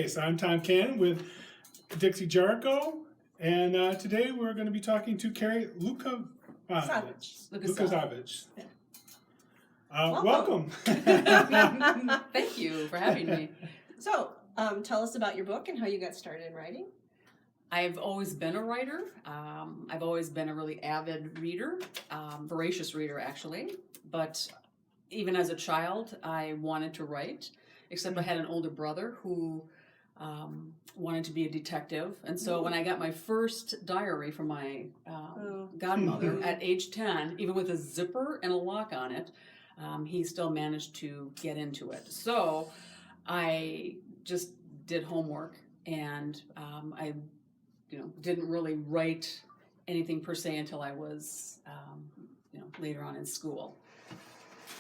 So I'm Tom Cannon with Dixie Jarko, and today we're going to be talking to Kerri Lukasavitz. Yeah. Welcome. Thank you for having me. So, tell us about your book and how you got started in writing. I've always been a writer. I've always been a really avid reader, voracious reader actually. But even as a child, I wanted to write, except I had an older brother who wanted to be a detective. And so when I got my first diary from my godmother at age 10, even with a zipper and a lock on it, he still managed to get into it. So I just did homework, and I didn't really write anything per se until I was later on in school.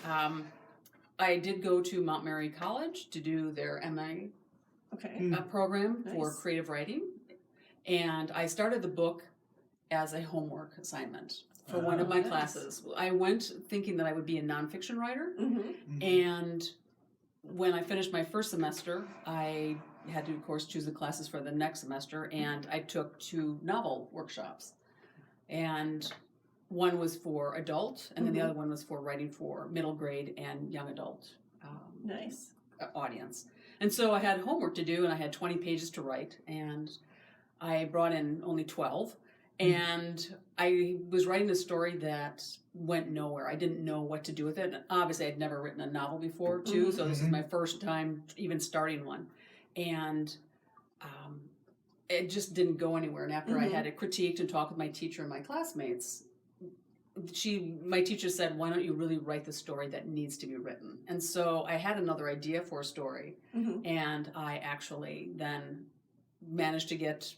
I did go to Mount Mary College to do their MA program for creative writing, and I started the book as a homework assignment for one of my classes. I went thinking that I would be a nonfiction writer, and when I finished my first semester, I had to, of course, choose the classes for the next semester, and I took 2 novel workshops. And one was for adult, and then the other one was for writing for middle grade and young adult audience. And so I had homework to do, and I had 20 pages to write, and I brought in only 12. And I was writing a story that went nowhere. I didn't know what to do with it. And obviously, I'd never written a novel before, too, so this is my first time even starting one. And it just didn't go anywhere. And after I had it critiqued and talked with my teacher and my classmates, my teacher said, why don't you really write the story that needs to be written? And so I had another idea for a story, and I actually then managed to get,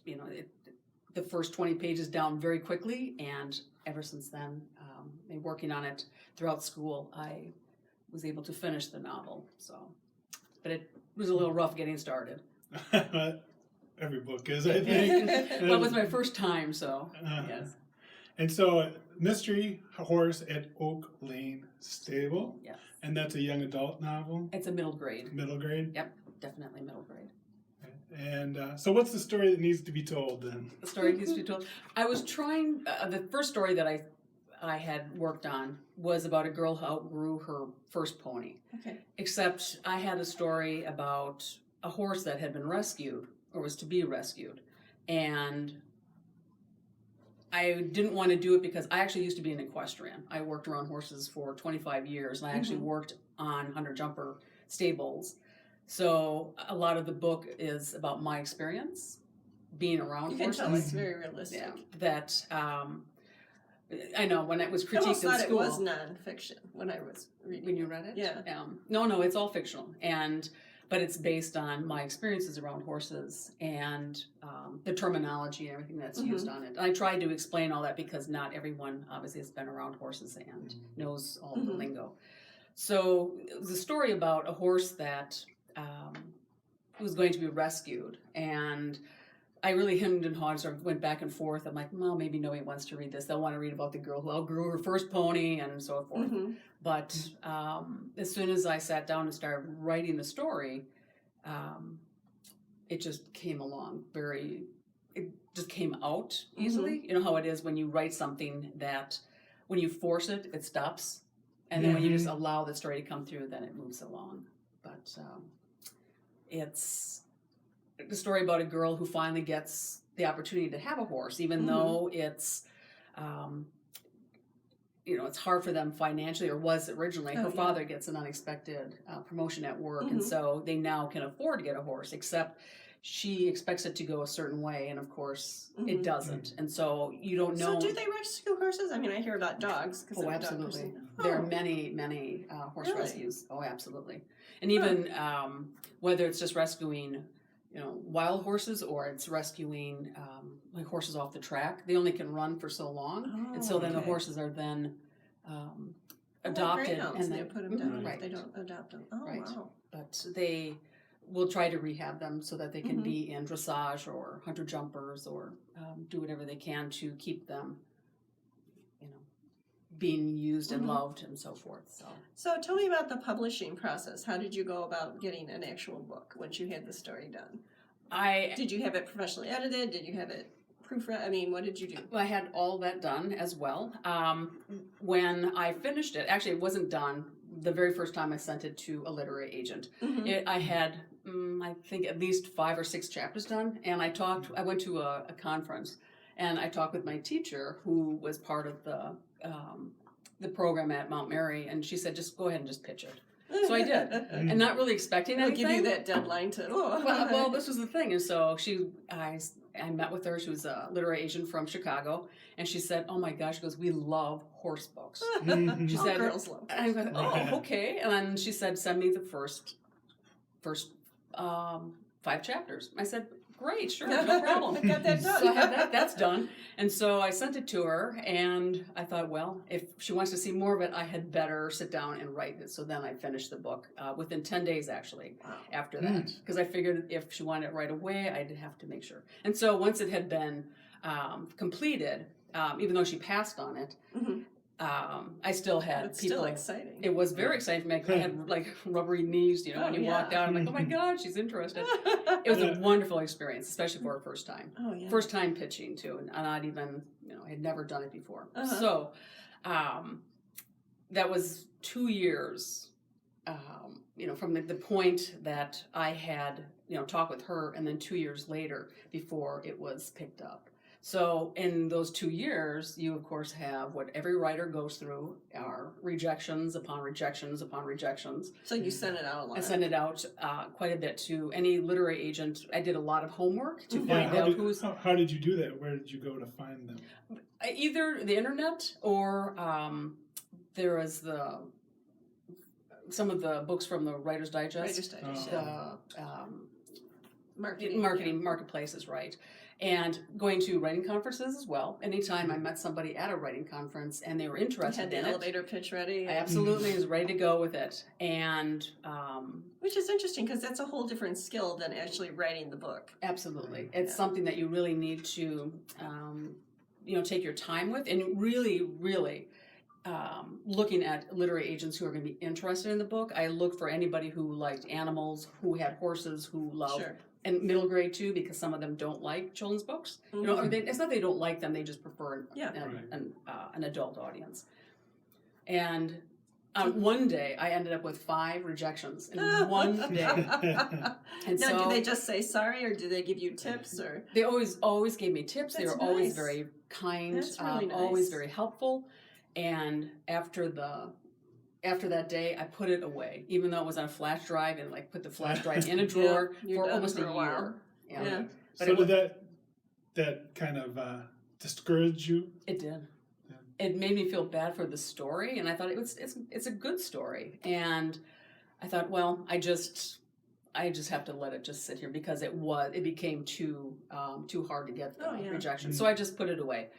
the first 20 pages down very quickly, and ever since then, working on it throughout school, I was able to finish the novel. But it was a little rough getting started. Every book is, I think. Well, it was my first time, so yes. And so, Mystery Horse at Oak Lane Stable. Yes. And that's a young adult novel? It's a middle grade. Middle grade? Yep, definitely middle grade. And so what's the story that needs to be told then? The story needs to be told. I was trying, the first story that I had worked on was about a girl who outgrew her first pony. Okay. Except I had a story about a horse that had been rescued, or was to be rescued. And I didn't want to do it because I actually used to be an equestrian. I worked around horses for 25 years, and I actually worked on hunter-jumper stables. So a lot of the book is about my experience being around horses. You can tell it's very realistic. Yeah, that I know when it was critiqued I almost thought in school. it was nonfiction when I was reading. When you read it? Yeah. No, it's all fictional, but it's based on my experiences around horses and the terminology and everything that's used on it. And I tried to explain all that because not everyone obviously has been around horses and knows all the lingo. So it was a story about a horse that was going to be rescued, and I really hemmed and hawed, sort of went back and forth. I'm like, well, maybe nobody wants to read this. They'll want to read about the girl who outgrew her first pony and so forth. But as soon as I sat down and started writing the story, it just came along it just came out easily. You know how it is when you write something that when you force it, it stops. And then when you just allow the story to come through, then it moves along. But it's the story about a girl who finally gets the opportunity to have a horse, even though it's, it's hard for them financially, or was originally. Her father gets an unexpected promotion at work, and so they now can afford to get a horse, except she expects it to go a certain way, and of course it doesn't. And so you don't know. So do they rescue horses? I mean, I hear about dogs. Oh, absolutely. There are many horse rescues. Oh, absolutely. And even whether it's just rescuing, wild horses, or it's rescuing like horses off the track, they only can run for so long, and so then the horses are then adopted, and they put them down if they don't adopt them. Oh, wow! But they will try to rehab them so that they can be in dressage or hunter jumpers, or do whatever they can to keep them, being used and loved and so forth. So tell me about the publishing process. How did you go about getting an actual book once you had the story done? Did you have it professionally edited? Did you have it proofread? I mean, what did you do? I had all that done as well. When I finished it, actually, it wasn't done the very first time I sent it to a literary agent. I had, I think, at least 5 or 6 chapters done, and I went to a conference, and I talked with my teacher, who was part of the program at Mount Mary, and she said, just go ahead and just pitch it. So I did, and not really expecting They'll anything. give you that deadline to. Oh. Well, this was the thing, and so I met with her. She was a literary agent from Chicago, and she said, "Oh my gosh," she goes, "we love horse books." She said, "Girls love." And I went, "Oh, okay." And then she said, "Send me the first 5 chapters." I said, "Great, sure, no problem." I got that done. So I had that's done. And so I sent it to her, and I thought, well, if she wants to see more of it, I had better sit down and write it. So then I finished the book within 10 days, actually, after that. Because I figured if she wanted it right away, I'd have to make sure. And so once it had been completed, even though she passed on it, I still had It's people. still exciting. It was very exciting for me. I had like rubbery knees, when you walked out. I'm like, oh my God, she's interested. It was a wonderful experience, especially for her first time. Oh, yeah. First time pitching too, and not even, I had never done it before. So that was 2 years, from the point that I had, talked with her, and then 2 years later before it was picked up. So in those 2 years, you of course have what every writer goes through, are rejections upon rejections upon rejections. So you sent it out a lot. I sent it out quite a bit to any literary agent. I did a lot of homework to find out who's... How did you do that? Where did you go to find them? Either the internet or there was some of the books from the Writer's Digest. Marketing marketplaces, right? And going to writing conferences as well. Anytime I met somebody at a writing conference and they were interested in it. Had the elevator pitch ready. I absolutely was ready to go with it. And which is interesting because that's a whole different skill than actually writing the book. Absolutely. It's something that you really need to take your time with, and really, really looking at literary agents who are going to be interested in the book. I looked for anybody who liked animals, who had horses, who loved... Sure. And middle grade too, because some of them don't like children's books. Or it's not they don't like them; they just prefer an adult audience. And one day, I ended up with 5 rejections in one day. And now, so, do they just say sorry, or do they give you tips? Or they always gave me tips. That's they were always nice. very kind, That's really nice. always very helpful. And after that day, I put it away, even though it was on a flash drive, and put the flash drive in a drawer for almost a year. Yeah. But so did that kind of discourage you? It did. Yeah. It made me feel bad for the story, and I thought it's a good story, and I thought, well, I just have to let it just sit here because it became too hard to get the rejection. So I just put it away,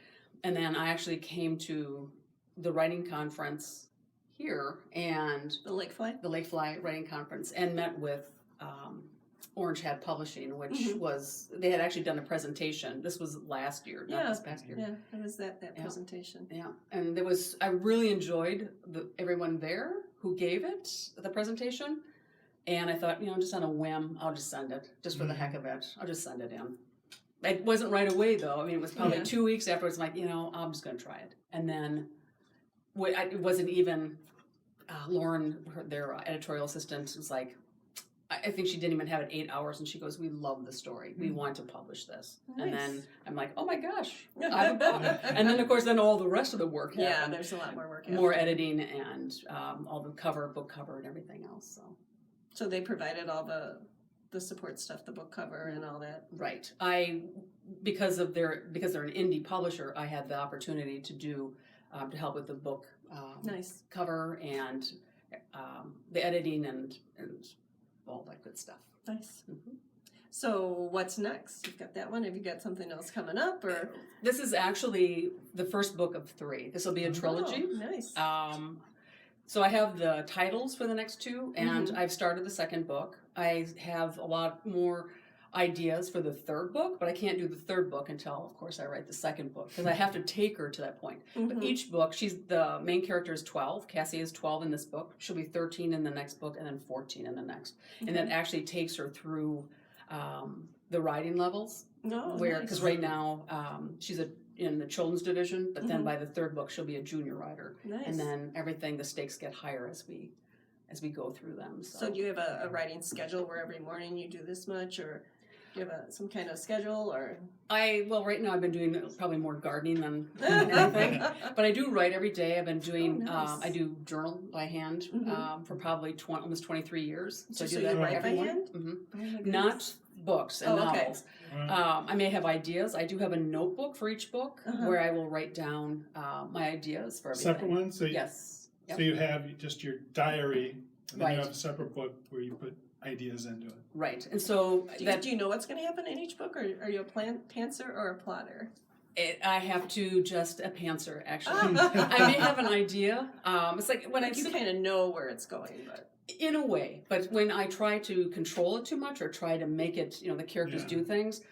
and then I actually came to the writing conference here, and the Lakefly Writing Conference, and met with Orange Hat Publishing, which was, they had actually done a presentation. This was last year, not this past year. Yeah, it was that presentation. Yeah, and I really enjoyed everyone there who gave it, the presentation, and I thought, just on a whim, I'll just send it, just for the heck of it. I'll just send it in. It wasn't right away, though. I mean, it was probably 2 weeks afterwards. I'm like, I'm just going to try it. And then it wasn't even... Lauren, their editorial assistant, was like, I think she didn't even have it 8 hours, and she goes, "We love the story. We want to publish this." Nice. And then I'm like, "Oh my gosh, I have a book!" And then, of course, all the rest of the work happened. Yeah, there's a lot more work. More editing and all the book cover, and everything else. So they provided all the support stuff, the book cover, and all that. Right. Because they're an indie publisher, I had the opportunity to help with the book. Nice cover and the editing and all that good stuff. Nice. So what's next? You've got that one. Have you got something else coming up? Or this is actually the first book of 3. This will be a trilogy. Oh, nice. So I have the titles for the next 2, and I've started the second book. I have a lot more ideas for the 3rd book, but I can't do the 3rd book until, of course, I write the 2nd book, because I have to take her to that point. But each book, the main character is 12. Cassie is 12 in this book. She'll be 13 in the next book, and then 14 in the next. And that actually takes her through the riding levels. No, Because right now she's in the children's division, but then by the third book she'll be a junior rider, nice. and then the stakes get higher as we go through them. So do you have a writing schedule where every morning you do this much, or do you have some kind of schedule, or? Right now I've been doing probably more gardening than anything, but I do write every day. I've been doing, nice. I do journal by hand for probably almost 23 years. So I do you that write by every hand? morning. Oh my goodness. Not books and okay. novels. I may have ideas. I do have a notebook for each book where I will write down my ideas for everything. Separate ones? So Yes. Yep. So you have just your diary, and then Right. you have a separate book where you put ideas into it. Right. And so Do you know what's going to happen in each book, or are you a pantser or a plotter? I have to just a pantser, actually. I may have an idea. It's like when You kind of know where it's going, but. in a way, but when I try to control it too much or try to make it, the characters do things,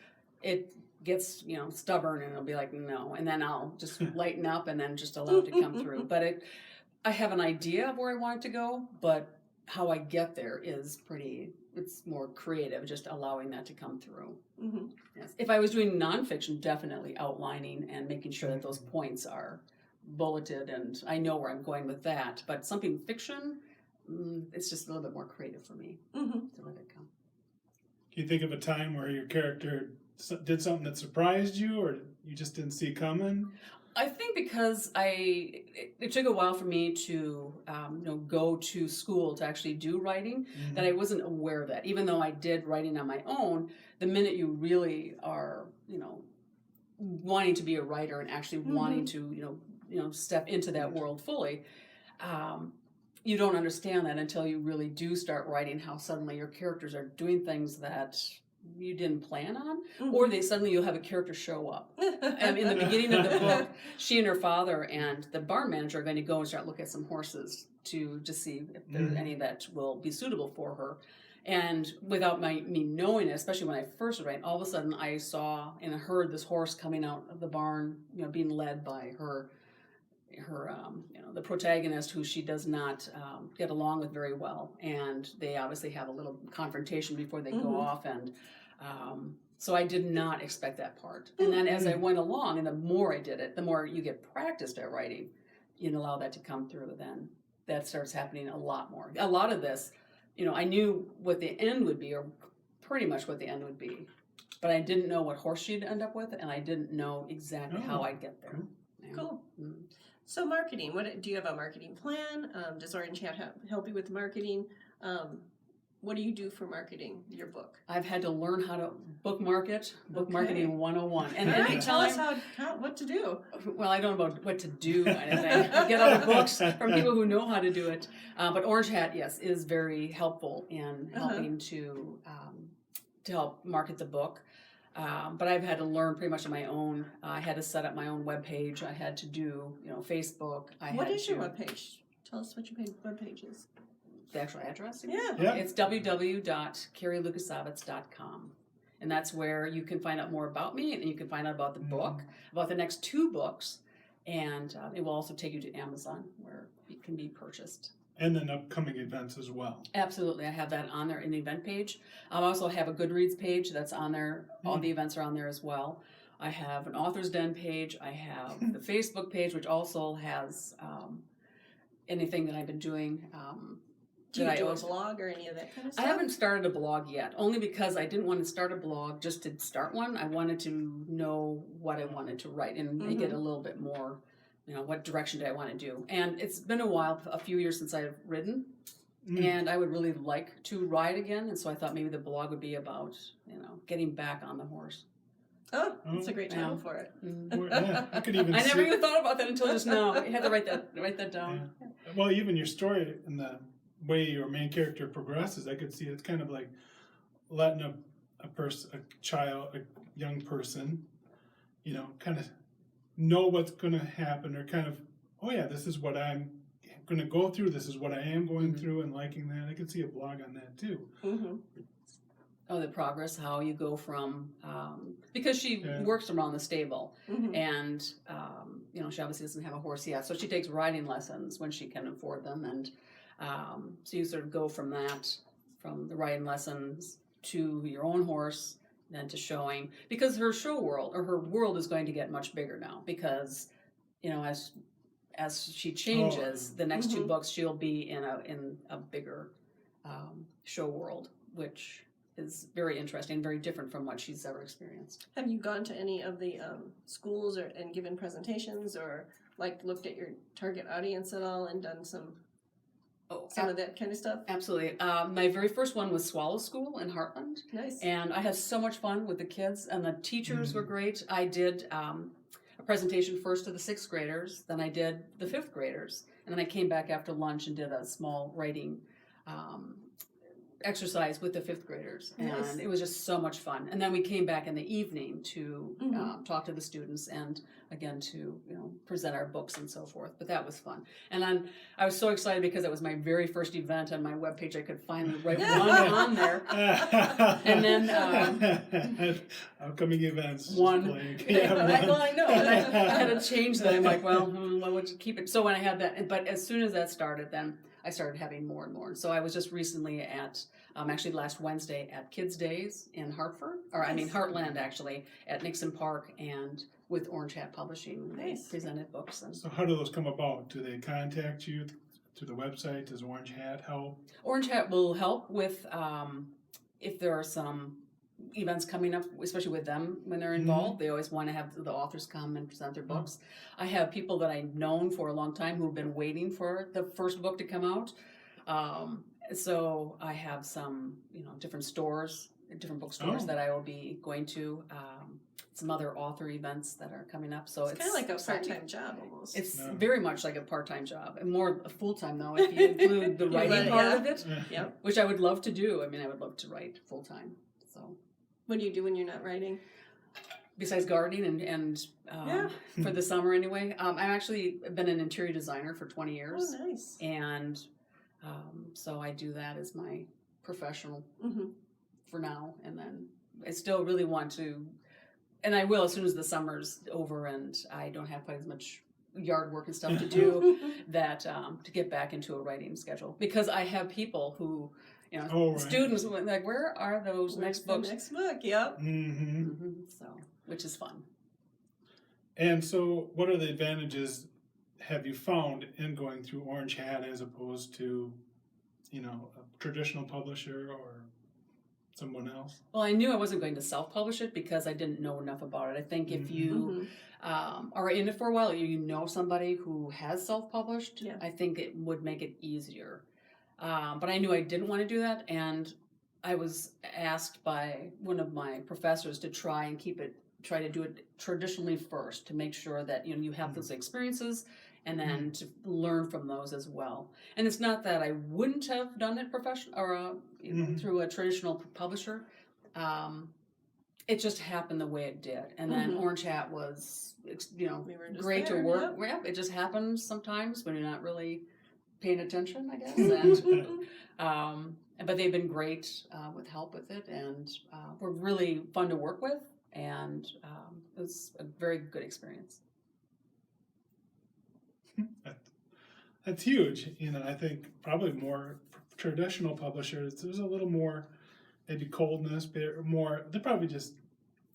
it gets, stubborn, and it'll be like, no. And then I'll just lighten up and then just allow it to come through. But I have an idea of where I want it to go, but how I get there is it's more creative, just allowing that to come through. Mm-hmm. Yes. If I was doing nonfiction, definitely outlining and making sure that those points are bulleted and I know where I'm going with that. But something fiction, it's just a little bit more creative for me to let it come. Can you think of a time where your character did something that surprised you or you just didn't see coming? I think because it took a while for me to go to school to actually do writing, that I wasn't aware of that. Even though I did writing on my own, the minute you really are, wanting to be a writer and actually wanting to, step into that world fully, you don't understand that until you really do start writing, how suddenly your characters are doing things that you didn't plan on, or you'll have a character show up. In the beginning of the book, she and her father and the barn manager are going to go and start looking at some horses to see if there are any that will be suitable for her. And without me knowing it, especially when I first was writing, all of a sudden I saw and heard this horse coming out of the barn, being led by her the protagonist, who she does not get along with very well, and they obviously have a little confrontation before they go off, and so I did not expect that part. And then as I went along, and the more I did it, the more you get practiced at writing, you allow that to come through, then that starts happening a lot more. A lot of this, I knew what the end would be, or pretty much what the end would be, but I didn't know what horse she'd end up with, and I didn't know exactly how I'd get there. Cool. So marketing, do you have a marketing plan? Does Orange Hat help you with marketing? What do you do for marketing your book? I've had to learn how to book marketing 101. And then tell us what to do. Well, I don't know about what to do. I get other books from people who know how to do it. But Orange Hat, yes, is very helpful in helping to help market the book. But I've had to learn pretty much on my own. I had to set up my own webpage. I had to do, Facebook. What is your webpage? Tell us what your webpage is. The actual address? Yeah. It's www.kerrilukasavitz.com. And that's where you can find out more about me, and you can find out about the book, about the next 2 books, and it will also take you to Amazon, where it can be purchased. And then upcoming events as well. Absolutely. I have that on there in the event page. I also have a Goodreads page that's on there. All the events are on there as well. I have an Author's Den page. I have the Facebook page, which also has anything that I've been doing. Do you do a blog or any of that kind of stuff? I haven't started a blog yet, only because I didn't want to start a blog just to start one. I wanted to know what I wanted to write and make it a little bit more, what direction do I want to do. And it's been a few years since I've ridden, and I would really like to ride again. And so I thought maybe the blog would be about, getting back on the horse. Oh, that's a great title for it. I could even I never even thought about that until just now. I had to write that down. Yeah. Well, even your story and the way your main character progresses, I could see it's kind of like letting a young person, kind of know what's going to happen, or kind of, oh yeah, this is what I'm going to go through, this is what I am going through, and liking that. I could see a blog on that too. Oh, the progress, how you go from, because she works around the stable, and, she obviously doesn't have a horse yet, so she takes riding lessons when she can afford them, and so you sort of go from the riding lessons to your own horse, then to showing, because her show world or her world is going to get much bigger now because, as she changes the next two books, she'll be in a bigger show world, which is very interesting, very different from what she's ever experienced. Have you gone to any of the schools and given presentations or looked at your target audience at all and done some of that kind of stuff? Absolutely. My very first one was Swallow School in Heartland. Nice. And I had so much fun with the kids, and the teachers were great. I did a presentation first to the 6th graders, then I did the 5th graders, and then I came back after lunch and did a small writing exercise with the 5th graders, and Nice. it was just so much fun. And then we came back in the evening to talk to the students and again to present our books and so forth. But that was fun, and I was so excited because it was my very first event on my webpage. I could finally write one on there, and then upcoming events. one. Yeah, Well, I know, and I had to change that. I'm like, well, we'll just keep it. So when I had that, but as soon as that started, then I started having more and more. So I was just recently at, actually last Wednesday at Kids Days in Hartford, Heartland actually, at Nixon Park and with Orange Hat Publishing. They Nice. presented books. And So how do those come about? Do they contact you through the website? Does Orange Hat help? Orange Hat will help with if there are some events coming up, especially with them when they're involved. They always want to have the authors come and present their books. I have people that I've known for a long time who've been waiting for the first book to come out. So I have some, different stores, different bookstores that I will be going to. Some other author events that are coming up. So It's kind of like a exciting. part-time job almost. It's Yeah. very much like a part-time job, and more a full-time though if you include the writing part of it, Yep. which I would love to do. I mean, I would love to write full-time. So What do you do when you're not writing? besides gardening and for the summer anyway, I've actually been an interior designer for 20 years, Oh, nice. and so I do that as my professional for now, and then I still really want to. And I will as soon as the summer's over and I don't have quite as much yard work and stuff to do, that to get back into a writing schedule. Because I have people who, students like, where are those next books? Next book, yep. So, which is fun. And so, what are the advantages have you found in going through Orange Hat as opposed to, a traditional publisher or someone else? Well, I knew I wasn't going to self-publish it because I didn't know enough about it. I think if you are in it for a while, you know somebody who has self-published, I think it would make it easier. But I knew I didn't want to do that, and I was asked by one of my professors to try to do it traditionally first to make sure that you have those experiences and then to learn from those as well. And it's not that I wouldn't have done it professional or through a traditional publisher. It just happened the way it did. And then Orange Hat was, great to work with. It just happens sometimes when you're not really paying attention, I guess. And, but they've been great with help with it, and were really fun to work with, and it was a very good experience. That's huge. I think probably more traditional publishers, there's a little more maybe coldness, they're probably just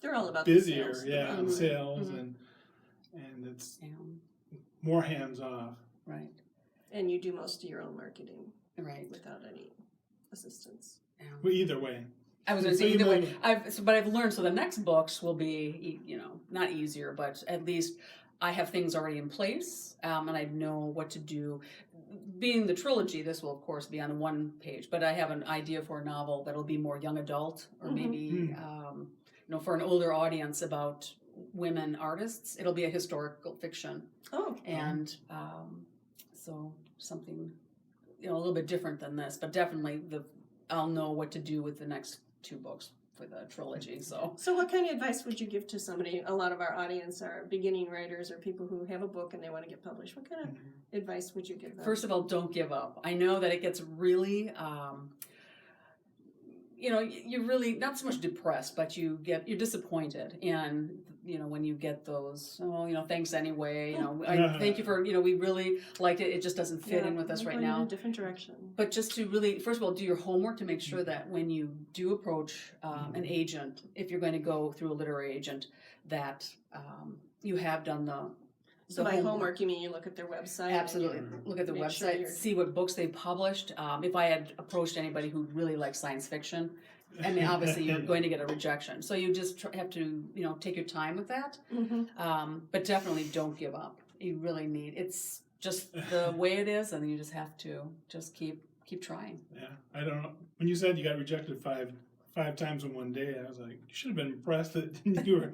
They're all about busier, the sales. and sales, and it's more hands off. Right. And you do most of your own marketing Right. without any assistance. Well, either way. I was going to say either way. But I've learned. So the next books will be, not easier, but at least I have things already in place, and I know what to do. Being the trilogy, this will of course be on one page, but I have an idea for a novel that'll be more young adult, or maybe for an older audience about women artists. It'll be a historical fiction. Oh. And so something a little bit different than this, but definitely I'll know what to do with the next 2 books for the trilogy. So what kind of advice would you give to somebody? A lot of our audience are beginning writers or people who have a book and they want to get published. What kind of advice would you give them? First of all, don't give up. I know that it gets really you're really not so much depressed, but you're disappointed. And, when you get those, thanks anyway, thank you for, we really liked it. It just doesn't fit in with us right now. In a different direction. But just to really, first of all, do your homework to make sure that when you do approach an agent, if you're going to go through a literary agent, that you have done the So by homework, you mean you look at their website? Absolutely. Look at their website, see what books they've published. If I had approached anybody who really likes science fiction, I mean, obviously you're going to get a rejection. So you just have to, take your time with that. But definitely don't give up. You really it's just the way it is, and you just have to just keep trying. Yeah, I don't know. When you said you got rejected five times in one day, I was like, you should have been impressed that you were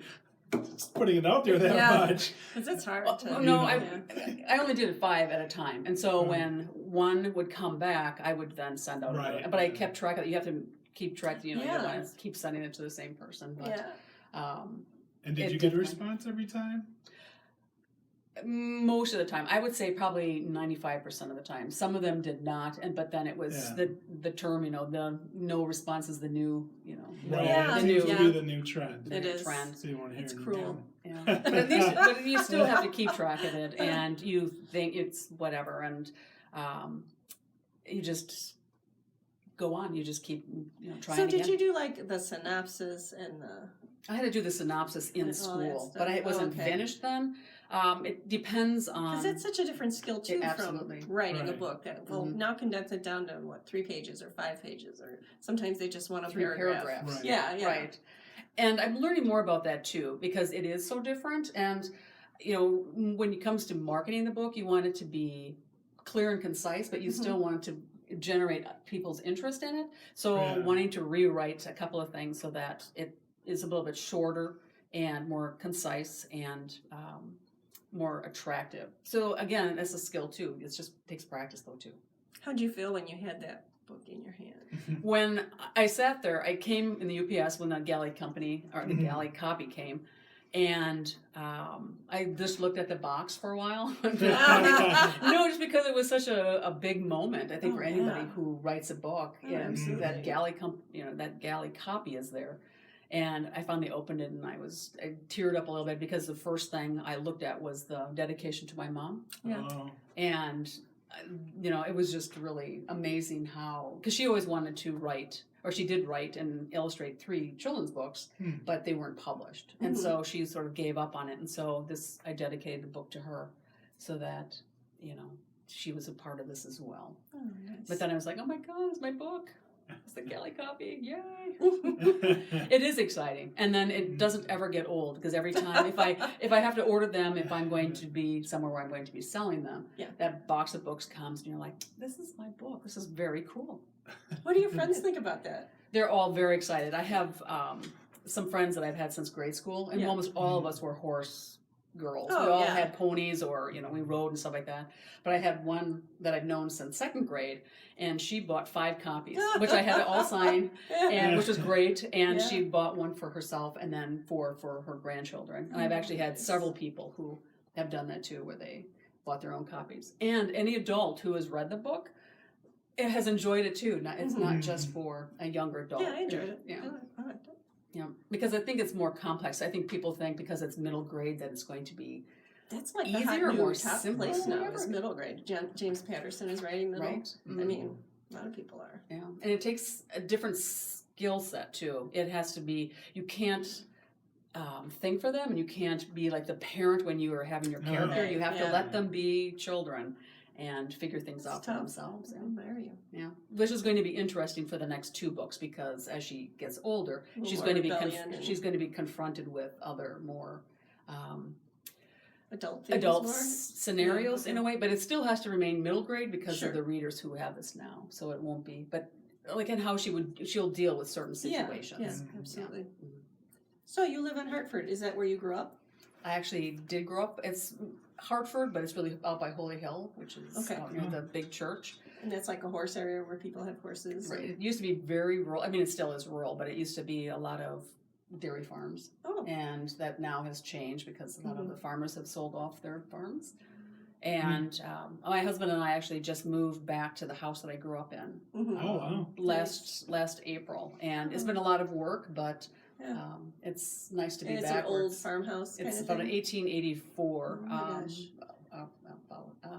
putting it out there that much. Because it's hard to... I only did it 5 at a time. And so when one would come back, I would then send out another. But I kept track of it. You have to keep track, you don't want to keep sending it to the same person. But, and did you get a response every time? Most of the time. I would say probably 95% of the time. Some of them did not, but then it was the term, the no response is the new, the new trend. It is. Trend. So you want to hear it's cruel. Yeah. But at least, but you still have to keep track of it, and you think it's whatever, and you just go on. You just keep trying. So did you do like the synopsis and the? I had to do the synopsis in school, but I wasn't finished then. It depends on... Because it's such a different skill, too, from writing a book. That will now condense it down to, 3 pages or 5 pages, or sometimes they just want a 3 paragraph. paragraphs. Yeah. Right. And I'm learning more about that, too, because it is so different. And, when it comes to marketing the book, you want it to be clear and concise, but you still want it to generate people's interest in it. So wanting to rewrite a couple of things so that it is a little bit shorter and more concise and more attractive. So again, that's a skill too. It just takes practice though too. How did you feel when you had that book in your hand? When I sat there, I came in the UPS when the galley company or the galley copy came, and I just looked at the box for a while. No, just because it was such a big moment. I think for anybody who writes a book, and that galley that galley copy is there. And I finally opened it, and I teared up a little bit because the first thing I looked at was the dedication to my mom. Yeah. And, it was just really amazing how, because she always wanted to write, or she did write and illustrate 3 children's books, but they weren't published. And so she sort of gave up on it. And so I dedicated the book to her so that, she was a part of this as well. Oh, nice. But then I was like, oh my God, it's my book. It's the galley copy, yay! It is exciting, and then it doesn't ever get old because every time if I have to order them, if I'm going to be somewhere where I'm going to be selling them, that box of books comes, and you're like, this is my book. This is very cool. What do your friends think about that? They're all very excited. I have some friends that I've had since grade school, and almost all of us were horse girls. We all had ponies, or we rode and stuff like that. But I had one that I've known since 2nd grade, and she bought 5 copies, which I had to all sign, and which was great. And she bought one for herself, and then 4 for her grandchildren. And I've actually had several people who have done that too, where they bought their own copies. And any adult who has read the book, it has enjoyed it too. It's not just for a younger adult. Yeah, I enjoyed it. Yeah. I liked it. Yeah, because I think it's more complex. I think people think because it's middle grade that it's going to be that's like easier or more top simple. place now is middle grade. James Patterson is writing middle. Right. I mean, a lot of people are. Yeah, and it takes a different skill set too. It has to be. You can't think for them, and you can't be like the parent when you are having your character. You have to let them be children and figure things out for themselves. I admire you. Yeah, which is going to be interesting for the next 2 books because as she gets older, she's going to be confronted with other more adult scenarios in a way, but it still has to remain middle grade because of the readers who have this now. So it won't be, but like in how she'll deal with certain situations. Yeah, absolutely. Yeah. So you live in Hartford. Is that where you grew up? I actually did grow up. It's Hartford, but it's really out by Holy Hill, which is out near the big church. And that's like a horse area where people have horses. Right. It used to be very rural. I mean, it still is rural, but it used to be a lot of dairy farms. Oh. And that now has changed because a lot of the farmers have sold off their farms. And my husband and I actually just moved back to the house that I grew up in Mhm. Oh, wow. last April, and it's been a lot of work, but Yeah. it's nice to be And it's back. an old farmhouse kind It's of about an thing? 1884 Oh my gosh.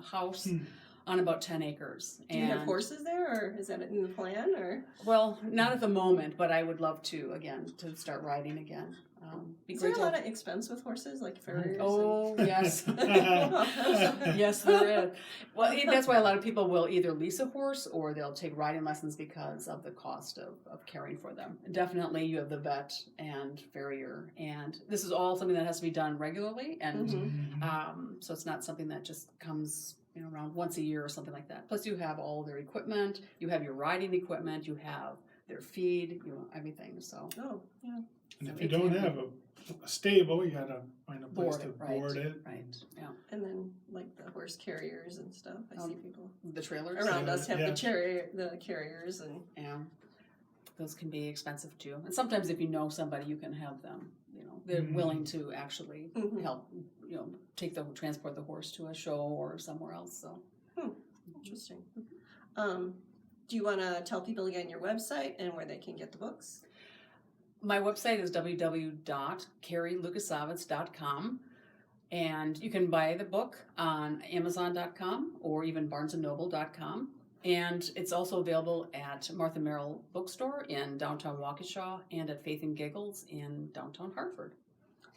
house Hmm. on about 10 acres. Do you have horses there, or is that in the plan, or? Well, not at the moment, but I would love to, again, to start riding again. Be Is there great a to- lot of expense with horses, like farriers? Oh, yes. and- Yes, there is. Well, that's why a lot of people will either lease a horse or they'll take riding lessons because of the cost of caring for them. Definitely, you have the vet and farrier, and this is all something that has to be done regularly, and Mhm. so it's not something that just comes around once a year or something like that. Plus, you have all their equipment, you have your riding equipment, you have their feed, everything. So Oh, yeah. And if So you it don't can have a stable, you gotta find a place board to it, right? board it. Right. Yeah. And then like the horse carriers and stuff. I see people The trailers. around Yeah, us have yeah. the carriers and Yeah, those can be expensive too. And sometimes if you know somebody, you can have them, they're Mhm. willing to actually Mhm. help, transport the horse to a show or somewhere else. So interesting. Do you want to tell people again your website and where they can get the books? my website is www.kerrilukasavitz.com, and you can buy the book on Amazon.com or even BarnesandNoble.com. And it's also available at Martha Merrill Bookstore in downtown Waukesha and at Faith and Giggles in downtown Hartford.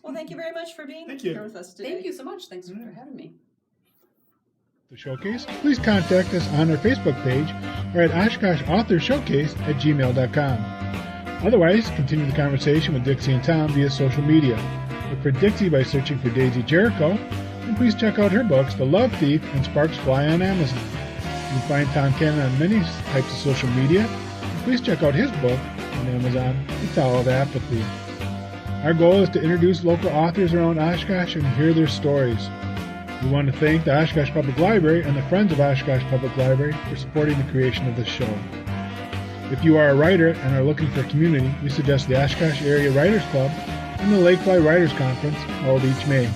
Well, thank you very much for being Thank you. here with us today. Thank you so much. Thanks for having me. The showcase, please contact us on our Facebook page or at OshkoshAuthorShowcase@gmail.com. Otherwise, continue the conversation with Dixie and Tom via social media. Look for Dixie by searching for Daisy Jericho, and please check out her books, The Love Thief and Sparks Fly, on Amazon. You can find Tom Cannon on many types of social media, and please check out his book on Amazon, The Towel of Apathy. Our goal is to introduce local authors around Oshkosh and hear their stories. We want to thank the Oshkosh Public Library and the Friends of Oshkosh Public Library for supporting the creation of this show. If you are a writer and are looking for a community, we suggest the Oshkosh Area Writers Club and the Lakefly Writers Conference, held each May.